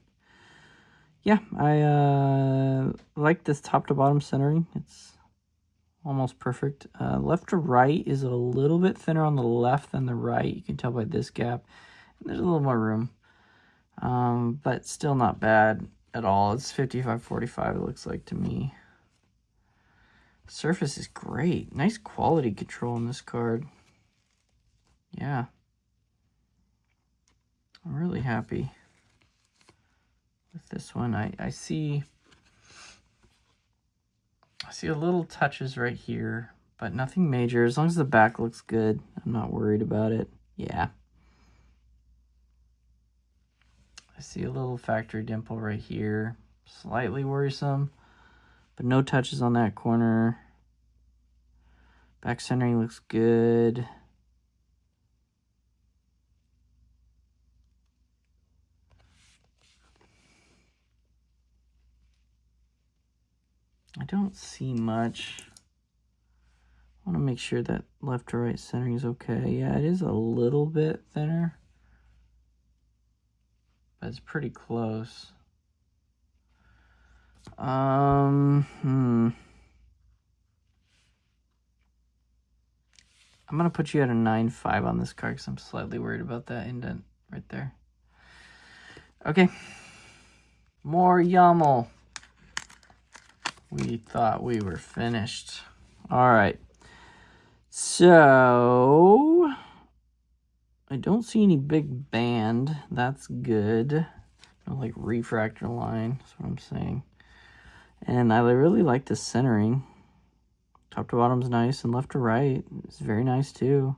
Yeah, I like this top to bottom centering. It's almost perfect. Left to right is a little bit thinner on the left than the right. You can tell by this gap. There's a little more room, but still not bad at all. It's 55-45, it looks like to me. Surface is great. Nice quality control on this card. Yeah. I'm really happy with this one. I see a little touches right here, but nothing major. As long as the back looks good, I'm not worried about it. Yeah. I see a little factory dimple right here. Slightly worrisome, but no touches on that corner. Back centering looks good. I don't see much want to make sure that left to right centering is okay. Yeah, it is a little bit thinner, but it's pretty close. I'm going to put you at a 9.5 on this card because I'm slightly worried about that indent right there. Okay. More YAML. We thought we were finished. All right. So, I don't see any big band. That's good. No, like refractor line. That's what I'm saying. And I really like the centering. Top to bottom's nice, and left to right is very nice too.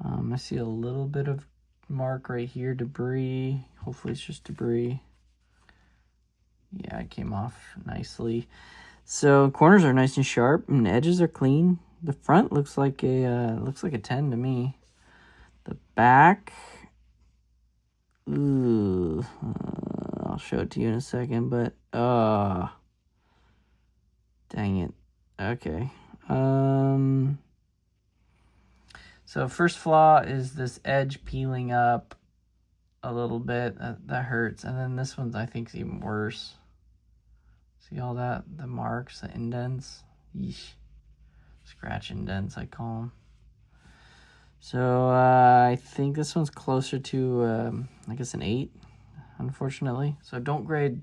I see a little bit of mark right here, debris. Hopefully it's just debris. Yeah, it came off nicely. So corners are nice and sharp, and edges are clean. The front looks like a 10 to me. The back, ooh, I'll show it to you in a second, but dang it. Okay. So first flaw is this edge peeling up a little bit. That hurts. And then this one I think is even worse. See all that? The marks, the indents. Yeesh. Scratch indents, I call them. So I think this one's closer to, I guess, an 8, unfortunately. So don't grade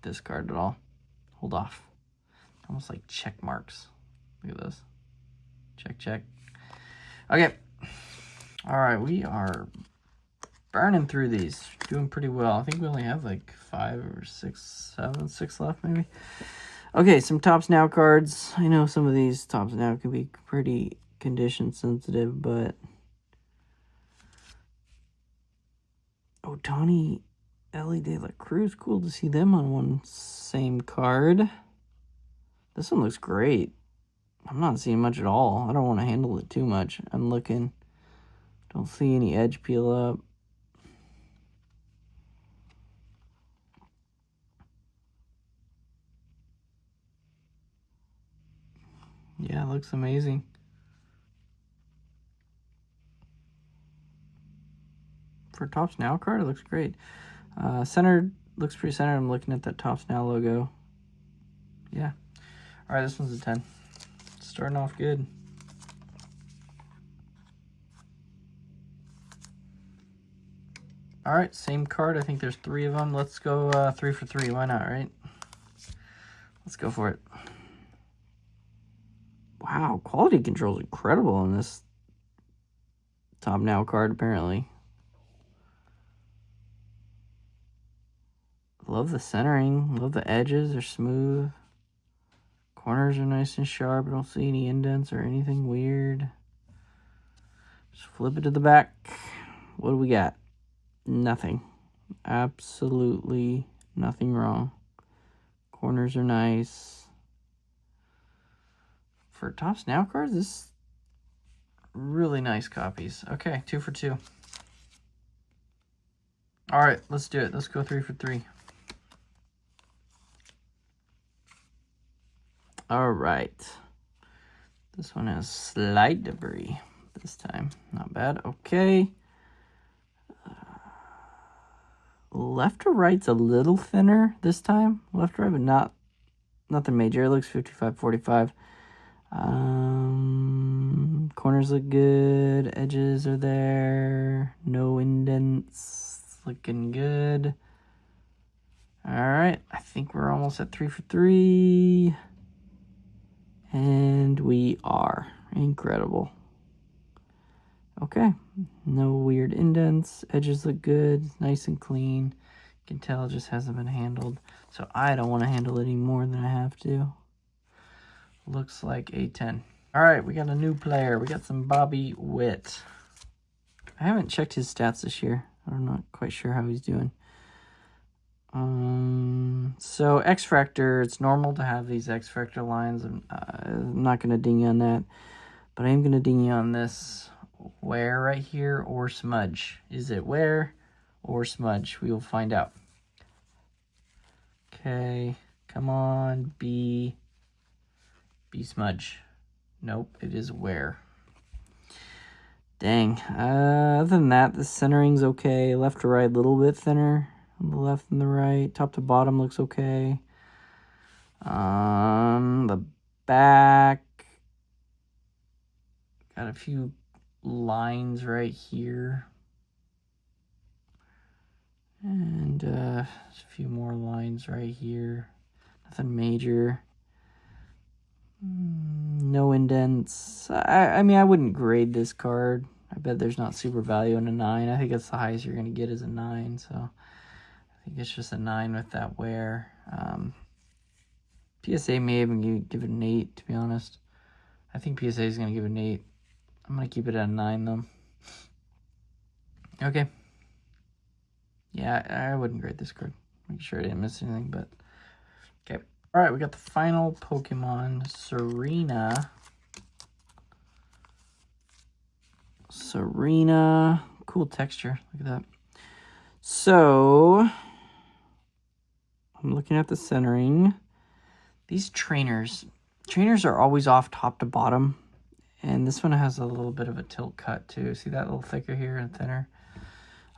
this card at all. Hold off. Almost like check marks. Look at this. Check, check. Okay. All right, we are burning through these. Doing pretty well. I think we only have like 5 or 6, 7, 6 left maybe. Okay, some Topps Now cards. I know some of these Topps Now can be pretty condition sensitive, but Ohtani, Elly De La Cruz, cool to see them on one same card. This one looks great. I'm not seeing much at all. I don't want to handle it too much. I'm looking. Don't see any edge peel up. Yeah, it looks amazing. For a Topps Now card, it looks great. Centered, looks pretty centered. I'm looking at that Topps Now logo. Yeah. All right, this one's a 10. Starting off good. All right, same card. I think there's 3 of them. Let's go 3 for 3. Why not, right? Let's go for it. Wow, quality control is incredible on this Topps Now card, apparently. Love the centering. Love the edges. They're smooth. Corners are nice and sharp. I don't see any indents or anything weird. Just flip it to the back. What do we got? Nothing. Absolutely nothing wrong. Corners are nice. For Topps Now cards, this is really nice copies. Okay, 2 for 2. All right, let's do it. Let's go 3 for 3. All right. This one has slight debris this time. Not bad. Okay. Left to right's a little thinner this time. Left to right, but nothing major. It looks 55-45. Corners look good. Edges are there. No indents. Looking good. All right. I think we're almost at 3 for 3. And we are. Incredible. Okay. No weird indents. Edges look good. Nice and clean. You can tell it just hasn't been handled. So I don't want to handle it any more than I have to. Looks like a 10. All right, we got a new player. We got some Bobby Witt. I haven't checked his stats this year. I'm not quite sure how he's doing. So X-Fractor, it's normal to have these X-Fractor lines. I'm not going to ding you on that, but I am going to ding you on this wear right here or smudge. Is it wear or smudge? We will find out. Okay, come on, be smudge. Nope, it is wear. Dang. Other than that, the centering's okay. Left to right, a little bit thinner on the left and the right. Top to bottom looks okay. The back, got a few lines right here. And a few more lines right here. Nothing major. No indents. I mean, I wouldn't grade this card. I bet there's not super value in a 9. I think that's the highest you're going to get is a 9. So I think it's just a 9 with that wear. PSA may even give it an 8, to be honest. I think PSA is going to give it an 8. I'm going to keep it at a 9, though. Okay. Yeah, I wouldn't grade this card. Make sure I didn't miss anything, but... Okay. All right, we got the final Pokemon, Serena. Serena. Cool texture. Look at that. So, I'm looking at the centering. These trainers are always off top to bottom. And this one has a little bit of a tilt cut, too. See that, a little thicker here and thinner?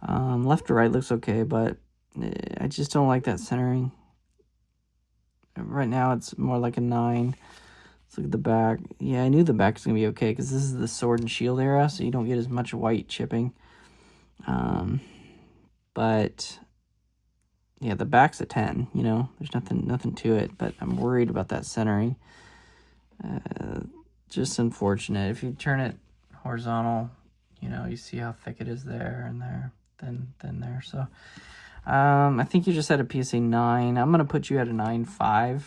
Left to right looks okay, but I just don't like that centering. Right now, it's more like a 9. Let's look at the back. Yeah, I knew the back was going to be okay because this is the Sword and Shield era, so you don't get as much white chipping. But, yeah, the back's a 10, you know. There's nothing to it, but I'm worried about that centering. Just unfortunate. If you turn it horizontal, you know, you see how thick it is there and there, then there. So, I think you just had a PSA 9. I'm going to put you at a 9.5.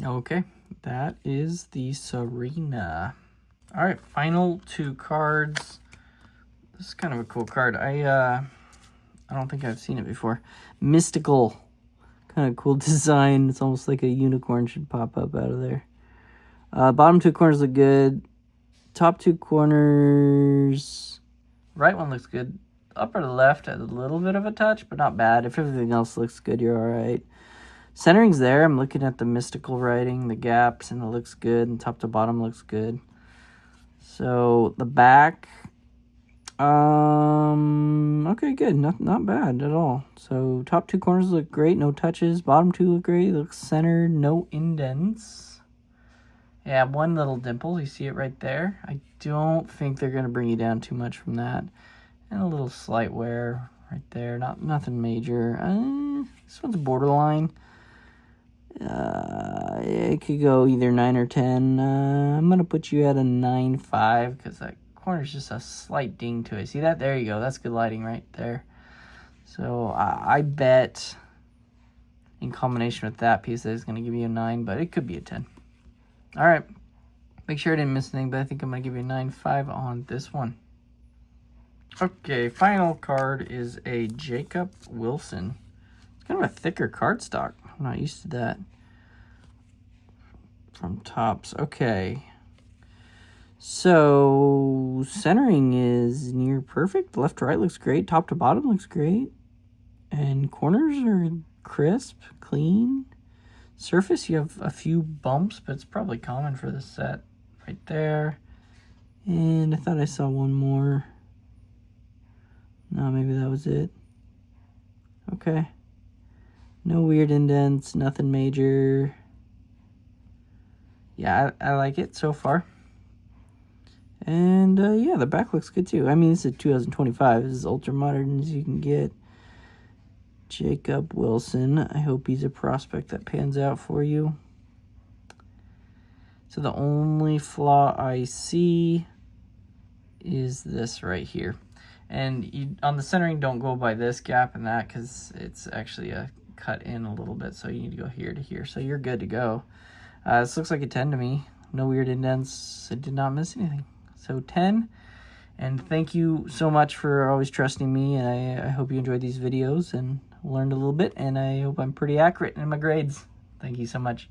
Okay, that is the Serena. All right, final 2 cards. This is kind of a cool card. I don't think I've seen it before. Mystical. Kind of cool design. It's almost like a unicorn should pop up out of there. Bottom 2 corners look good. Top 2 corners... Right one looks good. Upper left has a little bit of a touch, but not bad. If everything else looks good, you're all right. Centering's there. I'm looking at the mystical writing, the gaps, and it looks good. And top to bottom looks good. So the back, okay, good. Not bad at all. So top 2 corners look great. No touches. Bottom 2 look great. Looks centered. No indents. Yeah, one little dimple. You see it right there. I don't think they're going to bring you down too much from that. And a little slight wear right there. Nothing major. This one's borderline. It could go either 9 or 10. I'm going to put you at a 9.5 because that corner's just a slight ding to it. See that? There you go. That's good lighting right there. So I bet in combination with that PSA is going to give you a 9, but it could be a 10. All right. Make sure I didn't miss anything, but I think I'm going to give you a 9.5 on this one. Okay, final card is a Jacob Wilson. It's kind of a thicker cardstock. I'm not used to that. From Topps. Okay. So, centering is near perfect. Left to right looks great. Top to bottom looks great. And corners are crisp, clean. Surface, you have a few bumps, but it's probably common for this set. Right there. And I thought I saw one more. No, maybe that was it. Okay. No weird indents, nothing major. Yeah, I like it so far. And, yeah, the back looks good, too. I mean, this is 2025. This is ultra modern as you can get. Jacob Wilson. I hope he's a prospect that pans out for you. So the only flaw I see is this right here. And you, on the centering, don't go by this gap and that because it's actually a cut in a little bit. So you need to go here to here. So you're good to go. This looks like a 10 to me. No weird indents. I did not miss anything. So 10. And thank you so much for always trusting me. And I hope you enjoyed these videos and learned a little bit. And I hope I'm pretty accurate in my grades. Thank you so much.